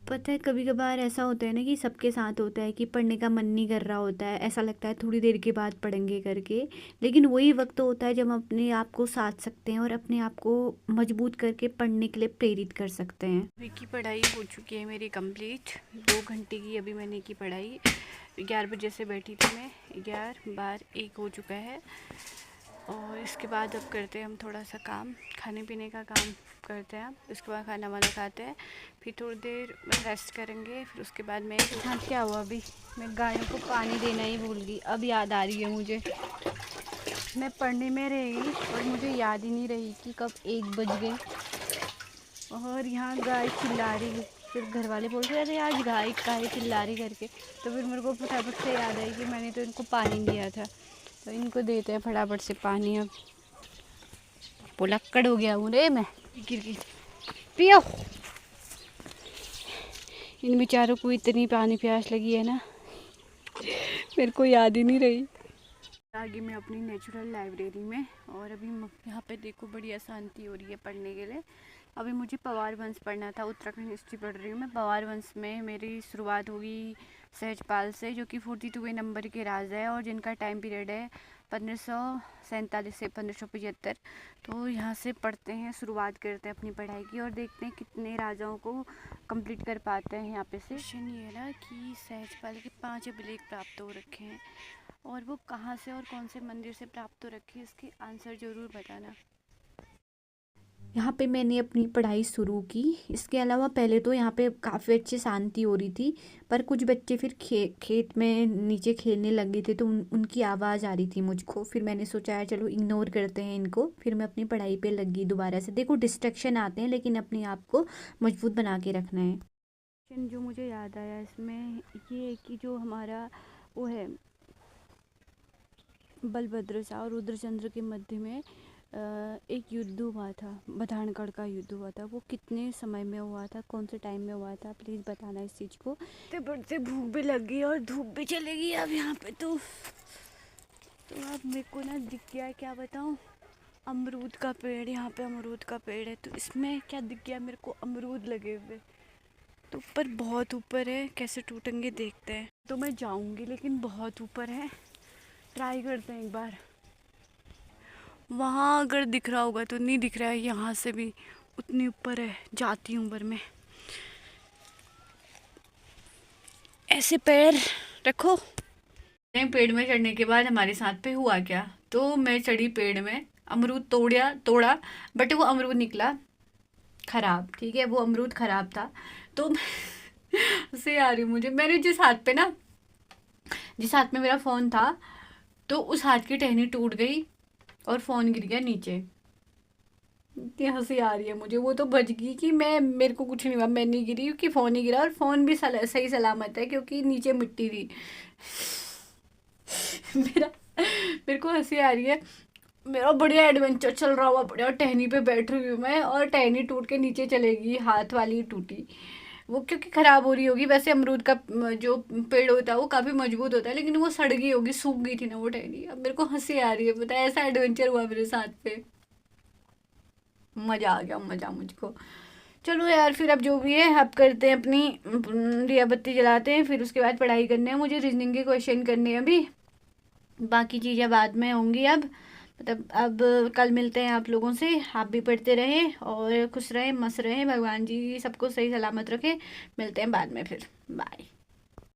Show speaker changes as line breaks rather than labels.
पता है कभी कभार ऐसा होता है ना कि सबके साथ होता है कि पढ़ने का मन नहीं कर रहा होता है, ऐसा लगता है थोड़ी देर के बाद पढ़ेंगे करके। लेकिन वही वक्त होता है जब हम अपने आप को साध सकते हैं और अपने आप को मजबूत करके पढ़ने के लिए प्रेरित कर सकते हैं।
अभी की पढ़ाई हो चुकी है मेरी कंप्लीट। 2 घंटे की अभी मैंने की पढ़ाई। 11 बजे से बैठी थी मैं, 11, 12, 1 हो चुका है। और इसके बाद अब करते हैं हम थोड़ा सा काम, खाने पीने का काम करते हैं। इसके बाद खाना वाना खाते हैं, फिर थोड़ी देर रेस्ट करेंगे, फिर उसके बाद मैं हाँ क्या हुआ अभी मैं गायों को पानी देना ही भूल गई। अब याद आ रही है मुझे, मैं पढ़ने में रह गई और मुझे याद ही नहीं रही कि कब 1 बज गए। और यहाँ गाय चिल्ला रही, फिर घर वाले बोल रहे अरे आज गाय काहे चिल्ला रही करके। तो फिर मेरे को फटाफट से याद आई कि मैंने तो इनको पानी दिया था, तो इनको देते हैं फटाफट से पानी। अब पुलक्कड़ हो गया हूँ रे मैं, गिर गई। पियो। इन बेचारों को इतनी पानी प्यास लगी है ना, मेरे को याद ही नहीं रही। आगे मैं अपनी नेचुरल लाइब्रेरी में, और अभी यहाँ पे देखो बढ़िया शांति हो रही है पढ़ने के लिए। अभी मुझे पवार वंश पढ़ना था, उत्तराखंड हिस्ट्री पढ़ रही हूँ मैं। पवार वंश में मेरी शुरुआत होगी सहजपाल से, जो कि 42वें नंबर के राजा है और जिनका टाइम पीरियड है 1547 से 1575। तो यहाँ से पढ़ते हैं, शुरुआत करते हैं अपनी पढ़ाई की और देखते हैं कितने राजाओं को कंप्लीट कर पाते हैं यहाँ पे से। क्वेश्चन ये है ना कि सहजपाल के 5 अभिलेख प्राप्त हो रखे हैं, और वो कहाँ से और कौन से मंदिर से प्राप्त हो रखे हैं, इसके आंसर ज़रूर बताना।
यहाँ पे मैंने अपनी पढ़ाई शुरू की। इसके अलावा पहले तो यहाँ पे काफ़ी अच्छी शांति हो रही थी, पर कुछ बच्चे फिर खेत में नीचे खेलने लग गए थे, तो उनकी आवाज़ आ रही थी मुझको। फिर मैंने सोचा यार चलो इग्नोर करते हैं इनको। फिर मैं अपनी पढ़ाई पे लगी दोबारा से। देखो डिस्ट्रैक्शन आते हैं, लेकिन अपने आप को मजबूत बना के रखना है।
जो मुझे याद आया इसमें ये है कि जो हमारा वो है बलभद्र सा और रुद्रचंद्र के मध्य में एक युद्ध हुआ था, बधानगढ़ का युद्ध हुआ था। वो कितने समय में हुआ था, कौन से टाइम में हुआ था, प्लीज़ बताना इस चीज़ को। तो बढ़ते भूख भी लग गई और धूप भी चलेगी अब यहाँ पे। तो अब मेरे को ना दिख गया है, क्या बताऊँ, अमरूद का पेड़। यहाँ पे अमरूद का पेड़ है, तो इसमें क्या दिख गया मेरे को, अमरूद लगे हुए। तो ऊपर, बहुत ऊपर है, कैसे टूटेंगे देखते हैं। तो मैं जाऊँगी, लेकिन बहुत ऊपर है, ट्राई करते हैं एक बार। वहाँ अगर दिख रहा होगा तो, नहीं दिख रहा है, यहाँ से भी उतनी ऊपर है, जाती हूँ पर मैं। ऐसे पैर रखो। पेड़ में चढ़ने के बाद हमारे साथ पे हुआ क्या, तो मैं चढ़ी पेड़ में, अमरूद तोड़ा, बट वो अमरूद निकला खराब। ठीक है, वो अमरूद खराब था। तो उससे आ रही मुझे, मैंने जिस हाथ में मेरा फ़ोन था, तो उस हाथ की टहनी टूट गई और फ़ोन गिर गया नीचे। इतनी हंसी आ रही है मुझे। वो तो बच गई कि मेरे को कुछ नहीं हुआ, मैं नहीं गिरी क्योंकि फ़ोन ही गिरा, और फ़ोन भी सही सलामत है क्योंकि नीचे मिट्टी थी। मेरा मेरे को हंसी आ रही है। मेरा बढ़िया एडवेंचर चल रहा हुआ, बढ़िया टहनी पे बैठ रही हूँ मैं, और टहनी टूट के नीचे चलेगी, हाथ वाली टूटी। वो क्योंकि ख़राब हो रही होगी। वैसे अमरूद का जो पेड़ होता है वो काफ़ी मजबूत होता है, लेकिन वो सड़ गई होगी, सूख गई थी ना वो टहनी। अब मेरे को हंसी आ रही है, पता है, ऐसा एडवेंचर हुआ मेरे साथ पे। मज़ा आ गया, मज़ा मुझको। चलो यार, फिर अब जो भी है अब करते हैं अपनी दिया बत्ती जलाते हैं, फिर उसके बाद पढ़ाई करने हैं। मुझे रीजनिंग के क्वेश्चन करने हैं अभी, बाकी चीज़ें बाद में होंगी। अब मतलब अब कल मिलते हैं आप लोगों से। आप भी पढ़ते रहें और खुश रहें, मस्त रहें, भगवान जी सबको सही सलामत रखें। मिलते हैं बाद में फिर, बाय।